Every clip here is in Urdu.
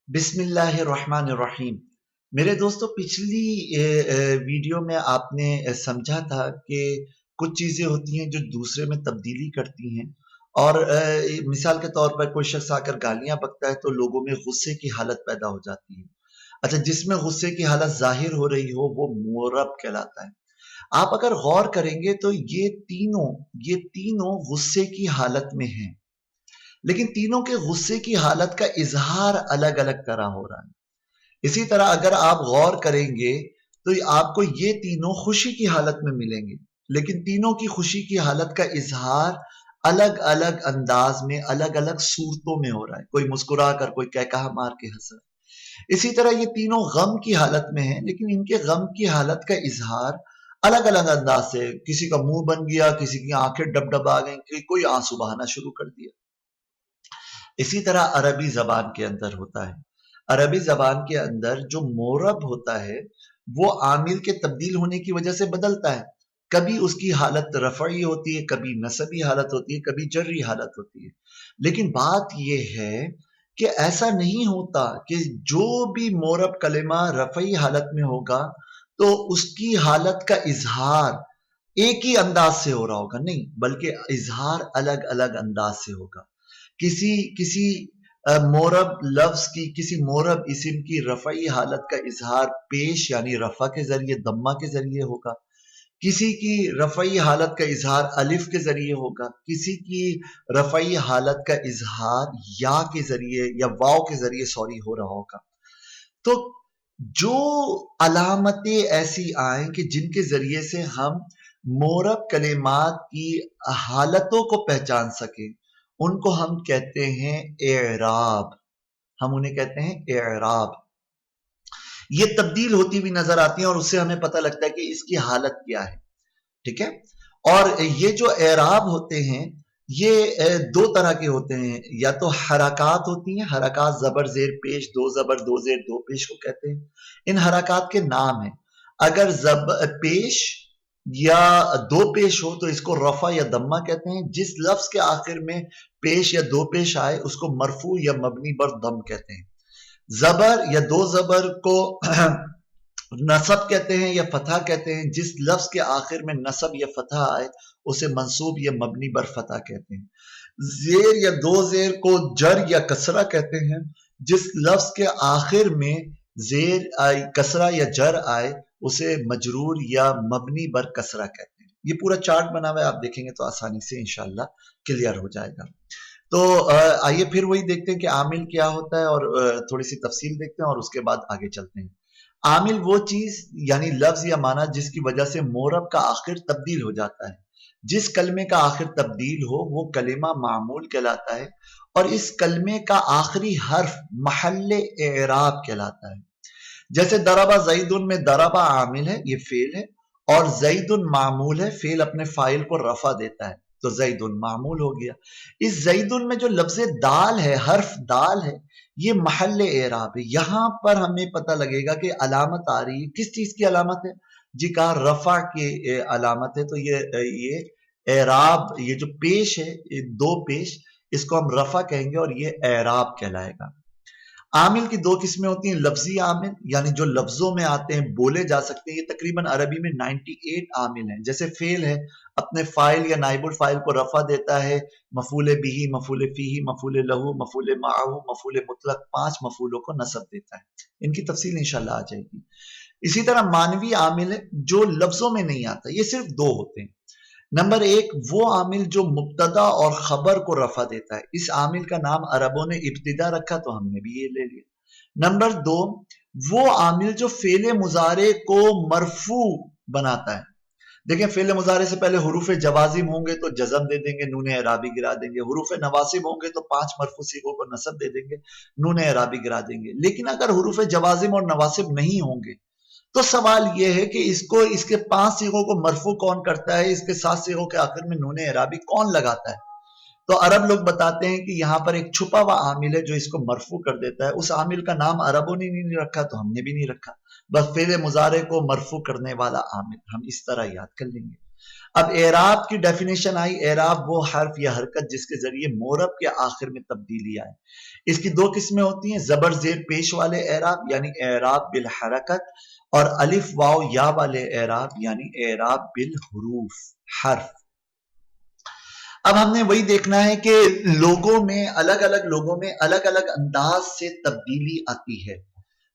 بسم اللہ الرحمن الرحیم۔ میرے دوستو، پچھلی ویڈیو میں آپ نے سمجھا تھا کہ کچھ چیزیں ہوتی ہیں جو دوسرے میں تبدیلی کرتی ہیں، اور مثال کے طور پر کوئی شخص آ کر گالیاں بکتا ہے تو لوگوں میں غصے کی حالت پیدا ہو جاتی ہے۔ اچھا، جس میں غصے کی حالت ظاہر ہو رہی ہو وہ مورب کہلاتا ہے۔ آپ اگر غور کریں گے تو یہ تینوں غصے کی حالت میں ہیں، لیکن تینوں کے غصے کی حالت کا اظہار الگ الگ طرح ہو رہا ہے۔ اسی طرح اگر آپ غور کریں گے تو آپ کو یہ تینوں خوشی کی حالت میں ملیں گے، لیکن تینوں کی خوشی کی حالت کا اظہار الگ الگ انداز میں، الگ الگ صورتوں میں ہو رہا ہے۔ کوئی مسکرا کر، کوئی کہا مار کے ہنس رہا ہے۔ اسی طرح یہ تینوں غم کی حالت میں ہیں، لیکن ان کے غم کی حالت کا اظہار الگ الگ انداز سے، کسی کا منہ بن گیا، کسی کی آنکھیں ڈب گئیں، کوئی آنسو بہانا شروع کر دیا۔ اسی طرح عربی زبان کے اندر ہوتا ہے۔ عربی زبان کے اندر جو مورب ہوتا ہے وہ عامل کے تبدیل ہونے کی وجہ سے بدلتا ہے۔ کبھی اس کی حالت رفعی ہوتی ہے، کبھی نصبی حالت ہوتی ہے، کبھی جری حالت ہوتی ہے۔ لیکن بات یہ ہے کہ ایسا نہیں ہوتا کہ جو بھی مورب کلمہ رفعی حالت میں ہوگا تو اس کی حالت کا اظہار ایک ہی انداز سے ہو رہا ہوگا، نہیں، بلکہ اظہار الگ الگ انداز سے ہوگا۔ کسی مورب لفظ کی، کسی مورب اسم کی رفعی حالت کا اظہار پیش یعنی رفع کے ذریعے، ضمہ کے ذریعے ہوگا۔ کسی کی رفعی حالت کا اظہار الف کے ذریعے ہوگا، کسی کی رفعی حالت کا اظہار یا کے ذریعے یا واو کے ذریعے ہو رہا ہوگا۔ تو جو علامتیں ایسی آئیں کہ جن کے ذریعے سے ہم مورب کلمات کی حالتوں کو پہچان سکیں، ان کو ہم کہتے ہیں اعراب۔ ہم انہیں کہتے ہیں اعراب۔ یہ تبدیل ہوتی ہوئی نظر آتی ہیں اور اس سے ہمیں پتہ لگتا ہے کہ اس کی حالت کیا ہے، ٹھیک ہے۔ اور یہ جو اعراب ہوتے ہیں یہ دو طرح کے ہوتے ہیں، یا تو حرکات ہوتی ہیں، حرکات زبر زیر پیش، دو زبر دو زیر دو پیش کو کہتے ہیں۔ ان حرکات کے نام ہیں۔ اگر پیش یا دو پیش ہو تو اس کو رفع یا ضمہ کہتے ہیں۔ جس لفظ کے آخر میں پیش یا دو پیش آئے اس کو مرفوع یا مبنی بر ضم کہتے ہیں۔ زبر یا دو زبر کو نصب کہتے ہیں یا فتح کہتے ہیں۔ جس لفظ کے آخر میں نصب یا فتح آئے اسے منصوب یا مبنی بر فتح کہتے ہیں۔ زیر یا دو زیر کو جر یا کسرہ کہتے ہیں۔ جس لفظ کے آخر میں زیر کسرہ یا جر آئے اسے مجرور یا مبنی بر کسرہ کہتے ہیں۔ یہ پورا چارٹ بنا ہوا ہے، آپ دیکھیں گے تو آسانی سے انشاءاللہ کلیئر ہو جائے گا۔ تو آئیے پھر وہی دیکھتے ہیں کہ عامل کیا ہوتا ہے، اور تھوڑی سی تفصیل دیکھتے ہیں اور اس کے بعد آگے چلتے ہیں۔ عامل وہ چیز یعنی لفظ یا معنی جس کی وجہ سے مورب کا آخر تبدیل ہو جاتا ہے۔ جس کلمے کا آخر تبدیل ہو وہ کلمہ معمول کہلاتا ہے، اور اس کلمے کا آخری حرف محل اعراب کہلاتا ہے۔ جیسے ضرب زید میں ضرب عامل ہے، یہ فعل ہے، اور زید معمول ہے، فعل اپنے فاعل کو رفع دیتا ہے تو زید معمول ہو گیا۔ اس زید میں جو لفظ دال ہے، حرف دال ہے، یہ محل اعراب ہے۔ یہاں پر ہمیں پتہ لگے گا کہ علامت آ رہی ہے، کس چیز کی علامت ہے؟ جی کہا رفع کی علامت ہے، تو یہ اعراب، یہ جو پیش ہے، یہ دو پیش، اس کو ہم رفع کہیں گے اور یہ اعراب کہلائے گا۔ عامل کی دو قسمیں ہوتی ہیں، لفظی عامل یعنی جو لفظوں میں آتے ہیں، بولے جا سکتے ہیں۔ یہ تقریباً عربی میں 98 عامل ہیں۔ جیسے فعل ہے، اپنے فاعل یا نائب الفاعل کو رفع دیتا ہے، مفعول بہ، مفعول فیہ، مفعول لہ، مفعول معہ، مفعول مطلق، 5 مفعولوں کو نصب دیتا ہے۔ ان کی تفصیل انشاءاللہ آ جائے گی۔ اسی طرح معنوی عامل ہے جو لفظوں میں نہیں آتا، یہ صرف دو ہوتے ہیں۔ نمبر ایک وہ عامل جو مبتدا اور خبر کو رفع دیتا ہے، اس عامل کا نام عربوں نے ابتدا رکھا تو ہم نے بھی یہ لے لیا۔ نمبر دو وہ عامل جو فعل مضارع کو مرفوع بناتا ہے۔ دیکھیں، فعل مضارع سے پہلے حروف جوازم ہوں گے تو جزم دے دیں گے، نون اعرابی گرا دیں گے۔ حروف نواسب ہوں گے تو 5 مرفوع صیغوں کو نصب دے دیں گے، نون اعرابی گرا دیں گے۔ لیکن اگر حروف جوازم اور نواسب نہیں ہوں گے تو سوال یہ ہے کہ اس کے 5 صیغوں کو مرفوع کون کرتا ہے، اس کے 7 صیغوں کے آخر میں نون اعرابی کون لگاتا ہے؟ تو عرب لوگ بتاتے ہیں کہ یہاں پر ایک چھپا ہوا عامل ہے جو اس کو مرفوع کر دیتا ہے۔ اس عامل کا نام عربوں نے نہیں رکھا تو ہم نے بھی نہیں رکھا، بس فعل مضارع کو مرفوع کرنے والا عامل، ہم اس طرح یاد کر لیں گے۔ اب اعراب کی ڈیفینیشن آئی. اعراب وہ حرف یا حرکت جس کے ذریعے مورب کے آخر میں تبدیلی آئے. اس کی دو قسمیں ہوتی ہیں، زبر زیر پیش والے اعراب یعنی اعراب بالحرکت، اور الف واو یا والے اعراب یعنی اعراب بالحروف، حرف. اب ہم نے وہی دیکھنا ہے کہ لوگوں میں الگ الگ انداز سے تبدیلی آتی ہے.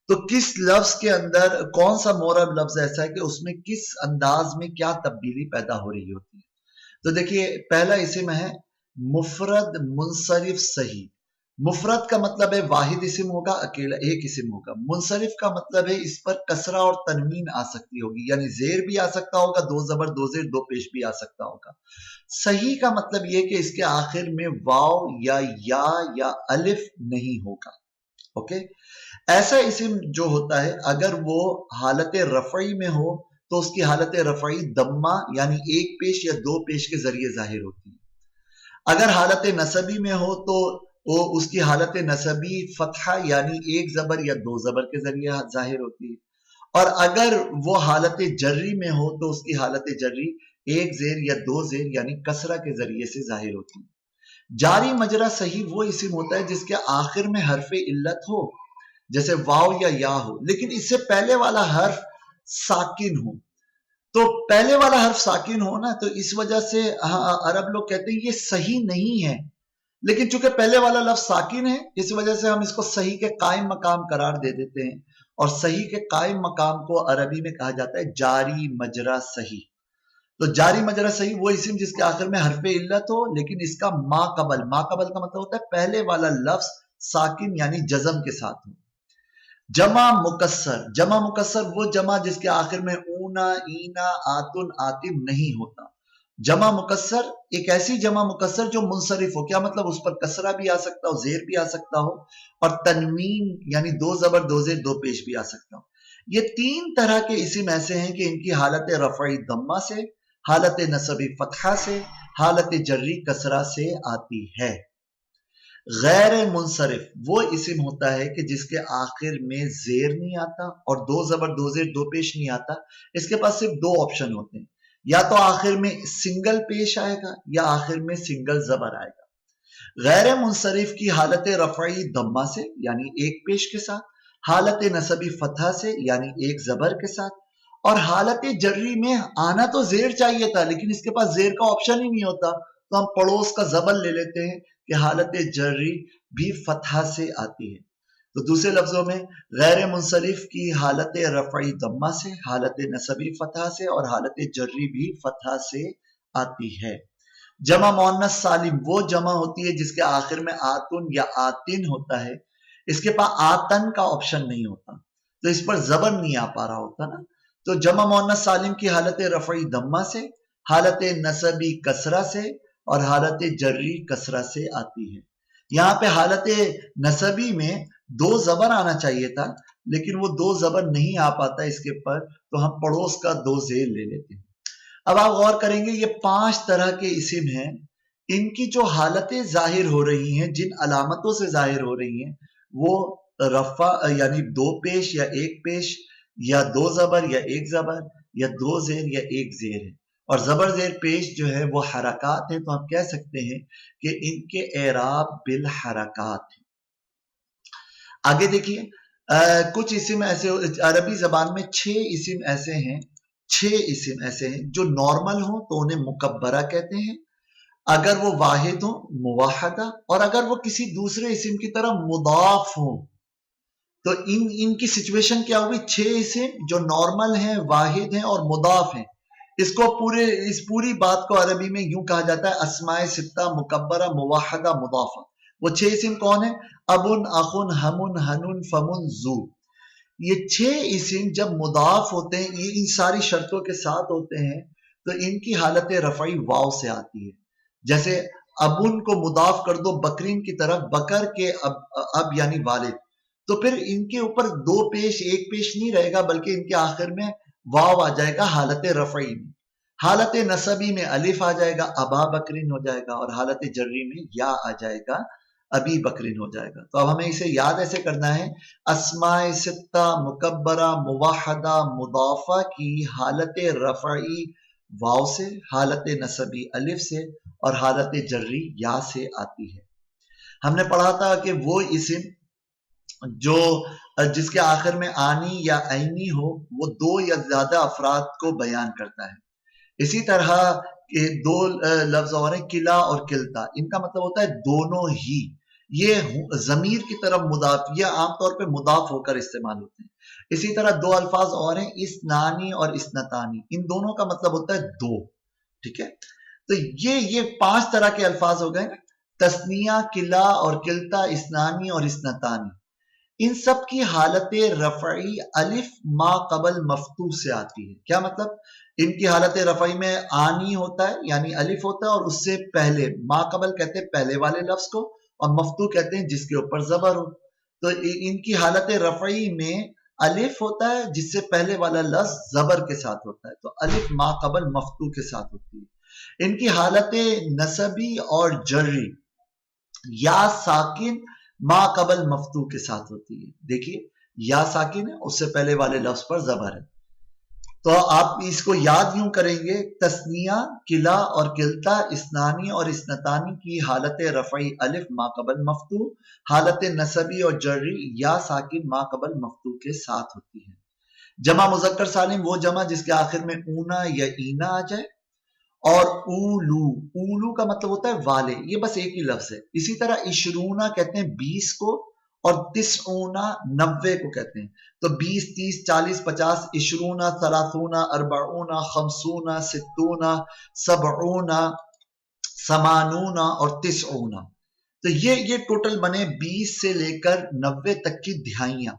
تو کس لفظ کے اندر کون سا مورب لفظ ایسا ہے کہ اس میں کس انداز میں کیا تبدیلی پیدا ہو رہی ہوتی ہے. تو دیکھیے پہلا اسم ہے مفرد منصرف صحیح. مفرد کا مطلب ہے واحد اسم ہوگا، اکیلا ایک اسم ہوگا. منصرف کا مطلب ہے اس پر کسرہ اور تنوین آ سکتی ہوگی، یعنی زیر بھی آ سکتا ہوگا، دو زبر دو زیر دو پیش بھی آ سکتا ہوگا. صحیح کا مطلب یہ کہ اس کے آخر میں واو یا الف نہیں ہوگا. اوکے، ایسا اسم جو ہوتا ہے اگر وہ حالت رفعی میں ہو تو اس کی حالت رفعی دمہ یعنی ایک پیش یا دو پیش کے ذریعے ظاہر ہوتی ہے. اگر حالت نسبی میں ہو تو وہ اس کی حالت نسبی فتحہ یعنی ایک زبر یا دو زبر کے ذریعے ظاہر ہوتی ہے. اور اگر وہ حالت جری میں ہو تو اس کی حالت جری ایک زیر یا دو زیر یعنی کسرہ کے ذریعے سے ظاہر ہوتی ہے. جاری مجرا صحیح وہ اسم ہوتا ہے جس کے آخر میں حرف علت ہو، جیسے واو یا ہو، لیکن اس سے پہلے والا حرف ساکن ہو. تو پہلے والا حرف ساکن ہو نا، تو اس وجہ سے عرب لوگ کہتے ہیں یہ صحیح نہیں ہے، لیکن چونکہ پہلے والا لفظ ساکن ہے اس وجہ سے ہم اس کو صحیح کے قائم مقام قرار دے دیتے ہیں. اور صحیح کے قائم مقام کو عربی میں کہا جاتا ہے جاری مجرا صحیح. تو جاری مجرا صحیح وہ اسم جس کے آخر میں حرف علت ہو لیکن اس کا ما قبل کا مطلب ہوتا ہے پہلے والا لفظ ساکن یعنی جزم کے ساتھ ہو. جمع مکسر وہ جمع جس کے آخر میں اونا اینا آتن آتم نہیں ہوتا. جمع مکسر ایک ایسی جمع مکسر جو منصرف ہو. کیا مطلب؟ اس پر کسرہ بھی آ سکتا ہو، زیر بھی آ سکتا ہو، اور تنوین یعنی دو زبر دو زیر دو پیش بھی آ سکتا ہو. یہ تین طرح کے اسم ایسے ہیں کہ ان کی حالت رفعی دمہ سے، حالت نصبی فتحہ سے، حالت جری کسرہ سے آتی ہے. غیر منصرف وہ اسم ہوتا ہے کہ جس کے آخر میں زیر نہیں آتا اور دو زبر دو زیر دو پیش نہیں آتا. اس کے پاس صرف دو آپشن ہوتے ہیں، یا تو آخر میں سنگل پیش آئے گا یا آخر میں سنگل زبر آئے گا. غیر منصرف کی حالت رفعی دمہ سے یعنی ایک پیش کے ساتھ، حالت نصبی فتحہ سے یعنی ایک زبر کے ساتھ، اور حالت جری میں آنا تو زیر چاہیے تھا لیکن اس کے پاس زیر کا آپشن ہی نہیں ہوتا، تو ہم پڑوس کا زبر لے لیتے ہیں کہ حالت جری بھی فتحہ سے آتی ہے. تو دوسرے لفظوں میں غیر منصرف کی حالت رفعی دمہ سے، حالت نصبی فتحہ سے، اور حالت جری بھی فتحہ سے آتی ہے. جمع مؤنث سالم وہ جمع ہوتی ہے جس کے آخر میں آتن یا آتن ہوتا ہے. اس کے پاس آتن کا آپشن نہیں ہوتا تو اس پر زبر نہیں آ پا رہا ہوتا نا. تو جمع مؤنث سالم کی حالت رفعی دمہ سے، حالت نصبی کسرہ سے، اور حالت جری کسرہ سے آتی ہے. یہاں پہ حالت نصبی میں دو زبر آنا چاہیے تھا لیکن وہ دو زبر نہیں آ پاتا اس کے پر، تو ہم پڑوس کا دو زیر لے لیتے ہیں. اب آپ غور کریں گے یہ 5 طرح کے اسم ہیں، ان کی جو حالتیں ظاہر ہو رہی ہیں، جن علامتوں سے ظاہر ہو رہی ہیں، وہ رفع یعنی دو پیش یا ایک پیش، یا دو زبر یا ایک زبر، یا دو زیر یا ایک زیر ہے. اور زبر زیر پیش جو ہے وہ حرکات ہیں، تو ہم کہہ سکتے ہیں کہ ان کے اعراب بالحرکات ہیں. آگے دیکھیے کچھ اسم ایسے عربی زبان میں 6 اسم ایسے ہیں جو نارمل ہوں تو انہیں مکبرہ کہتے ہیں، اگر وہ واحد ہوں موحدہ، اور اگر وہ کسی دوسرے اسم کی طرح مضاف ہوں. تو ان کی سچویشن کیا ہوگی؟ 6 اسم جو نارمل ہیں، واحد ہیں اور مضاف ہیں. اس پوری بات کو عربی میں یوں کہا جاتا ہے اسماء ستہ مکبرہ موحدہ مضافہ. وہ 6 اسم کون ہیں؟ ابن، اخن، ہمن، ہنن، فمن، زو. یہ 6 اسم جب مضاف ہوتے ہیں، یہ ان ساری شرطوں کے ساتھ ہوتے ہیں، تو ان کی حالت رفعی واو سے آتی ہے. جیسے ابن کو مضاف کر دو بکرین کی طرف، بکر کے اب یعنی والد، تو پھر ان کے اوپر دو پیش ایک پیش نہیں رہے گا بلکہ ان کے آخر میں واو آ جائے گا حالت رفعی میں. حالت نصبی میں الف آ جائے گا، ابا بکرین ہو جائے گا، اور حالت جری میں یا آ جائے گا، ابی بکرین ہو جائے گا. تو اب ہمیں اسے یاد ایسے کرنا ہے، اسماء ستہ مکبرہ موحدہ مضافہ کی حالت رفعی واو سے، حالت نسبی الف سے، اور حالت جری یا سے آتی ہے۔ ہم نے پڑھا تھا کہ وہ اسم جو جس کے آخر میں آنی یا عینی ہو وہ دو یا زیادہ افراد کو بیان کرتا ہے۔ اسی طرح کہ دو لفظ اور ہیں، قلعہ اور قلتا، ان کا مطلب ہوتا ہے دونوں ہی۔ یہ ضمیر کی طرف مضاف، یہ عام طور پہ مضاف ہو کر استعمال ہوتے ہیں۔ اسی طرح دو الفاظ اور ہیں، اسنانی اور اسنتانی، ان دونوں کا مطلب ہوتا ہے دو، ٹھیک ہے۔ تو یہ 5 طرح کے الفاظ ہو گئے نا، تسنیہ، قلعہ اور قلتا، اسنانی اور اسنتانی۔ ان سب کی حالت رفعی الف ما قبل مفتوح سے آتی ہے۔ کیا مطلب؟ ان کی حالت رفعی میں آنی ہوتا ہے یعنی الف ہوتا ہے، اور اس سے پہلے ما قبل کہتے ہیں پہلے والے لفظ کو، اور مفتوح کہتے ہیں جس کے اوپر زبر ہو۔ تو ان کی حالت رفعی میں الف ہوتا ہے جس سے پہلے والا لفظ زبر کے ساتھ ہوتا ہے، تو الف ما قبل مفتوح کے ساتھ ہوتی ہے۔ ان کی حالت نسبی اور جری یا ساکن ما قبل مفتوح کے ساتھ ہوتی ہے۔ دیکھیے یا ساکن ہے، اس سے پہلے والے لفظ پر زبر ہے، تو آپ اس کو یاد یوں کریں گے، تسنیہ، قلعہ اور قلتا، اسنانی اور اسنتانی کی حالت رفعی الف ما قبل مفتوح، حالت نسبی اور جری یا ساکن ما قبل مفتوح کے ساتھ ہوتی ہے۔ جمع مذکر سالم وہ جمع جس کے آخر میں اونا یا اینا آ جائے، اور اولو، اولو کا مطلب ہوتا ہے والے، یہ بس ایک ہی لفظ ہے۔ اسی طرح عشرونا کہتے ہیں 20 کو، اور تسعونا 90 کو کہتے ہیں۔ تو 20، 30، 40، 50، عشرونا، ثلاثونا، اربعونا، خمسونا، ستونا، سبعونا، ثمانونا اور تسعونا۔ تو یہ ٹوٹل بنے 20 سے لے کر 90 تک کی دہائیاں۔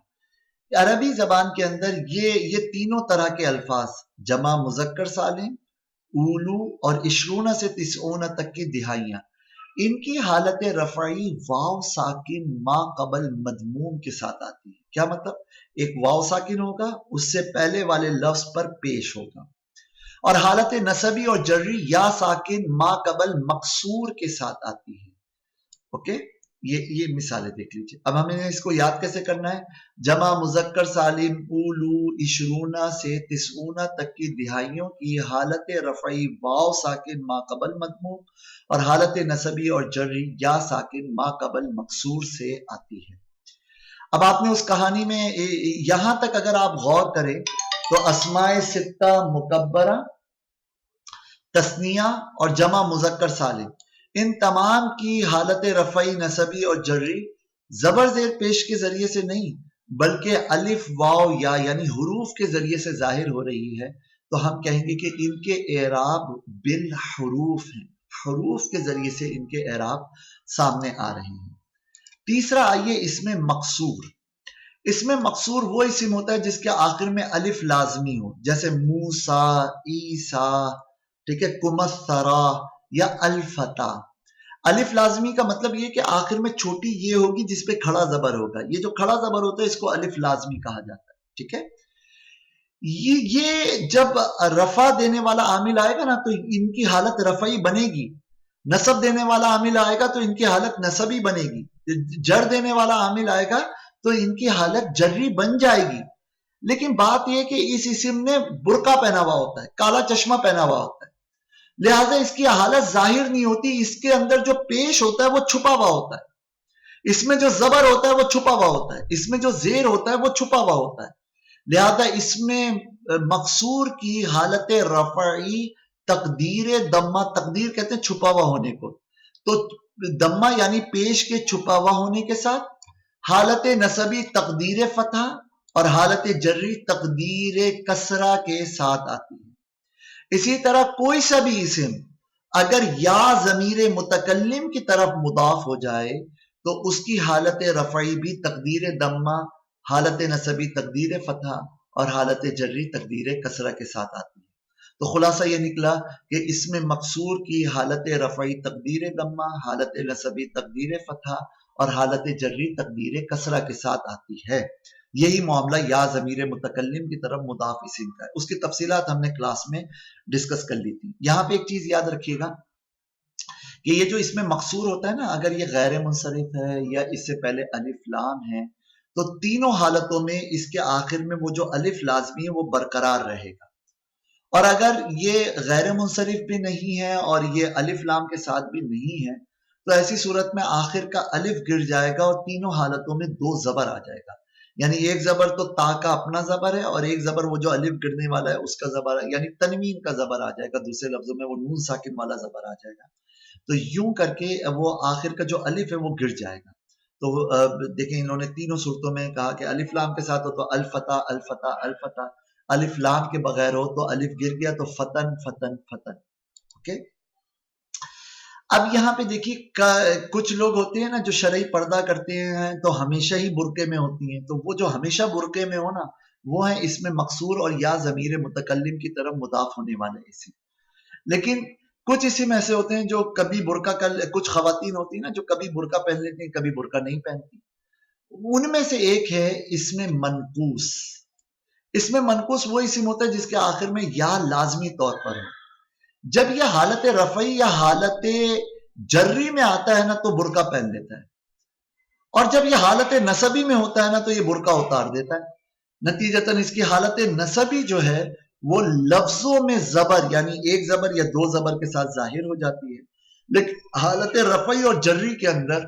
عربی زبان کے اندر یہ تینوں طرح کے الفاظ، جمع مذکر سالم، اولو اور عشرون سے تسعون تک کی دہائیاں، ان کی حالت رفعی واو ساکن ما قبل مضموم کے ساتھ آتی ہے۔ کیا مطلب؟ ایک واو ساکن ہوگا، اس سے پہلے والے لفظ پر پیش ہوگا، اور حالت نسبی اور جری یا ساکن ما قبل مقصور کے ساتھ آتی ہے۔ اوکے، یہ مثالیں دیکھ لیجیے۔ اب ہمیں اس کو یاد کیسے کرنا ہے؟ جمع مذکر سالم اولو عشرونا سے تسعونا تک کی دہائیوں کی حالت رفعی واو ساکن ما قبل مضموم اور حالت نسبی اور جری یا ساکن ما قبل مکسور سے آتی ہے۔ اب آپ نے اس کہانی میں یہاں تک اگر آپ غور کریں تو اسماء ستہ مکبرہ، تثنیہ اور جمع مذکر سالم، ان تمام کی حالت رفعی نسبی اور جری زبر زیر پیش کے ذریعے سے نہیں بلکہ الف واو یا یعنی حروف کے ذریعے سے ظاہر ہو رہی ہے، تو ہم کہیں گے کہ ان کے اعراب بالحروف ہیں، حروف کے ذریعے سے ان کے اعراب سامنے آ رہے ہیں۔ تیسرا آئیے اسم مقصور۔ اسم مقصور وہ اسم ہوتا ہے جس کے آخر میں الف لازمی ہو، جیسے موسیٰ، عیسیٰ، ٹھیک ہے، کمثرہ یا الفتح۔ الف لازمی کا مطلب یہ کہ آخر میں چھوٹی یہ ہوگی جس پہ کھڑا زبر ہوگا، یہ جو کھڑا زبر ہوتا ہے اس کو الف لازمی کہا جاتا ہے، ٹھیک ہے۔ یہ جب رفع دینے والا عامل آئے گا نا تو ان کی حالت رفعی بنے گی، نصب دینے والا عامل آئے گا تو ان کی حالت نصبی بنے گی، جر دینے والا عامل آئے گا تو ان کی حالت جری بن جائے گی۔ لیکن بات یہ کہ اس اسم نے برقع پہنا ہوا ہوتا ہے، کالا چشمہ پہنا ہوا ہوتا ہے، لہٰذا اس کی حالت ظاہر نہیں ہوتی، اس کے اندر جو پیش ہوتا ہے وہ چھپا ہوا ہوتا ہے، اس میں جو زبر ہوتا ہے وہ چھپا ہوا ہوتا ہے، اس میں جو زیر ہوتا ہے وہ چھپا ہوا ہوتا ہے، لہذا اس میں مقصور کی حالت رفعی تقدیر دمہ، تقدیر کہتے ہیں چھپا ہوا ہونے کو، تو دمہ یعنی پیش کے چھپا ہوا ہونے کے ساتھ، حالت نسبی تقدیر فتح اور حالت جری تقدیر کسرہ کے ساتھ آتی ہے۔ اسی طرح کوئی سا بھی اسم اگر یا ضمیر متکلم کی طرف مضاف ہو جائے تو اس کی حالت رفعی بھی تقدیر دمہ، حالت نسبی تقدیر فتح اور حالت جری تقدیر کسرہ کے ساتھ آتی ہے۔ تو خلاصہ یہ نکلا کہ اسم مقصور کی حالت رفعی تقدیر دمہ، حالت نسبی تقدیر فتح اور حالت جری تقدیر کسرہ کے ساتھ آتی ہے۔ یہی معاملہ یا ضمیر متکلم کی طرف مضاف اسم کا ہے، اس کی تفصیلات ہم نے کلاس میں ڈسکس کر لی تھی۔ یہاں پہ ایک چیز یاد رکھیے گا کہ یہ جو اس میں مقصور ہوتا ہے نا، اگر یہ غیر منصرف ہے یا اس سے پہلے الف لام ہے تو تینوں حالتوں میں اس کے آخر میں وہ جو الف لازمی ہے وہ برقرار رہے گا، اور اگر یہ غیر منصرف بھی نہیں ہے اور یہ الف لام کے ساتھ بھی نہیں ہے تو ایسی صورت میں آخر کا الف گر جائے گا اور تینوں حالتوں میں دو زبر آ جائے گا. یعنی ایک زبر تو تا کا اپنا زبر ہے اور ایک زبر وہ جو الف گرنے والا ہے اس کا زبر ہے، یعنی تنوین کا زبر آ جائے گا. دوسرے لفظوں میں وہ نون ساکن والا زبر آ جائے گا. تو یوں کر کے وہ آخر کا جو الف ہے وہ گر جائے گا. تو دیکھیں انہوں نے تینوں صورتوں میں کہا کہ الف لام کے ساتھ ہو تو الفتح الفتح الفتح، الف لام کے بغیر ہو تو الف گر گیا تو فتن فتن فتن. اوکے. اب یہاں پہ دیکھیے کچھ لوگ ہوتے ہیں نا جو شرعی پردہ کرتے ہیں تو ہمیشہ ہی برقعے میں ہوتی ہیں، تو وہ جو ہمیشہ برقعے میں ہو نا وہ ہے اس میں مقصور اور یا ضمیر متکلم کی طرف مضاف ہونے والے اسم. لیکن کچھ اسم ایسے ہوتے ہیں جو کبھی برقع کچھ خواتین ہوتی ہیں نا جو کبھی برقع پہن لیتی ہیں کبھی برقع نہیں پہنتی. ان میں سے ایک ہے اسم منقوص. اسم منقوص وہ اسم ہوتا ہے جس کے آخر میں یا لازمی طور پر ہو. جب یہ حالت رفعی یا حالت جری میں آتا ہے نا تو برقع پہن لیتا ہے، اور جب یہ حالت نصبی میں ہوتا ہے نا تو یہ برقع اتار دیتا ہے. نتیجتاً اس کی حالت نصبی جو ہے وہ لفظوں میں زبر یعنی ایک زبر یا دو زبر کے ساتھ ظاہر ہو جاتی ہے، لیکن حالت رفعی اور جری کے اندر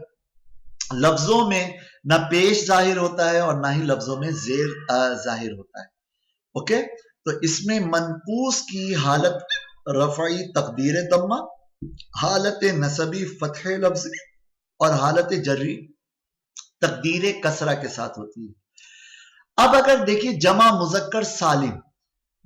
لفظوں میں نہ پیش ظاہر ہوتا ہے اور نہ ہی لفظوں میں زیر ظاہر ہوتا ہے. اوکے. تو اس میں منقوص کی حالت رفعی تقدیر دمہ، حالت نصبی فتح لفظ اور حالت جری تقدیر کسرہ کے ساتھ ہوتی ہے. اب اگر دیکھیے جمع مذکر سالم،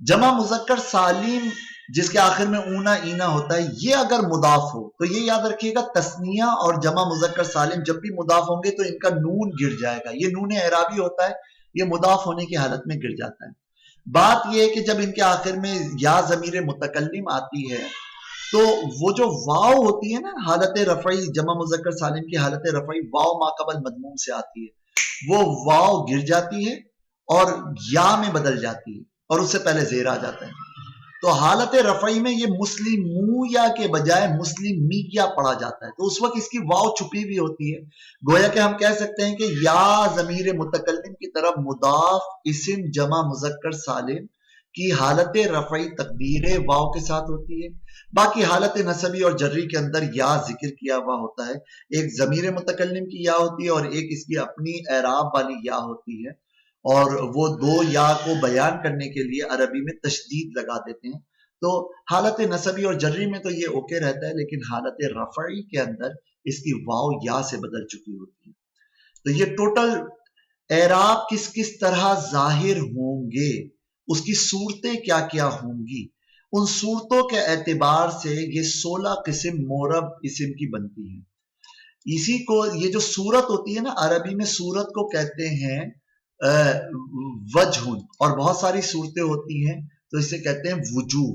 جمع مذکر سالم جس کے آخر میں اونا اینا ہوتا ہے، یہ اگر مضاف ہو تو یہ یاد رکھیے گا تثنیہ اور جمع مذکر سالم جب بھی مضاف ہوں گے تو ان کا نون گر جائے گا. یہ نون اعرابی ہوتا ہے، یہ مضاف ہونے کی حالت میں گر جاتا ہے. بات یہ ہے کہ جب ان کے آخر میں یا ضمیر متکلم آتی ہے تو وہ جو واو ہوتی ہے نا حالت رفعی جمع مذکر سالم کی حالت رفعی واو ما قبل مضموم سے آتی ہے، وہ واو گر جاتی ہے اور یا میں بدل جاتی ہے اور اس سے پہلے زیر آ جاتا ہے. تو حالت رفعی میں یہ مسلمویا کے بجائے مسلمیہ پڑھا جاتا ہے، تو اس وقت اس کی واو چھپی ہوئی ہوتی ہے. گویا کہ ہم کہہ سکتے ہیں کہ یا ضمیر متکلم کی طرف مضاف اسم جمع مذکر سالم کی حالت رفعی تقدیر واو کے ساتھ ہوتی ہے. باقی حالت نصبی اور جری کے اندر یا ذکر کیا ہوا ہوتا ہے، ایک ضمیر متکلم کی یا ہوتی ہے اور ایک اس کی اپنی اعراب والی یا ہوتی ہے، اور وہ دو یا کو بیان کرنے کے لیے عربی میں تشدید لگا دیتے ہیں. تو حالت نصبی اور جری میں تو یہ اوکے رہتا ہے، لیکن حالت رفعی کے اندر اس کی واو یا سے بدل چکی ہوتی ہے. تو یہ ٹوٹل اعراب کس کس طرح ظاہر ہوں گے، اس کی صورتیں کیا کیا ہوں گی، ان صورتوں کے اعتبار سے یہ 16 قسم مورب اسم کی بنتی ہیں. اسی کو یہ جو صورت ہوتی ہے نا عربی میں صورت کو کہتے ہیں وجہ، اور بہت ساری صورتیں ہوتی ہیں تو اسے کہتے ہیں وجوہ.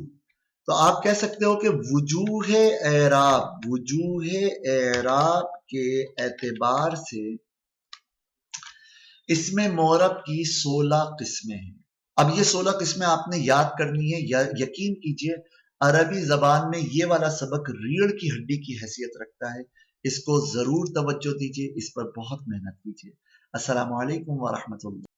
تو آپ کہہ سکتے ہو کہ وجوہ اعراب، وجوہ اعراب کے اعتبار سے اسم مورب کی 16 قسمیں ہیں. اب یہ 16 قسمیں آپ نے یاد کرنی ہے. یقین کیجئے عربی زبان میں یہ والا سبق ریڑھ کی ہڈی کی حیثیت رکھتا ہے. اس کو ضرور توجہ دیجئے، اس پر بہت محنت کیجئے. السلام علیکم ورحمۃ اللہ.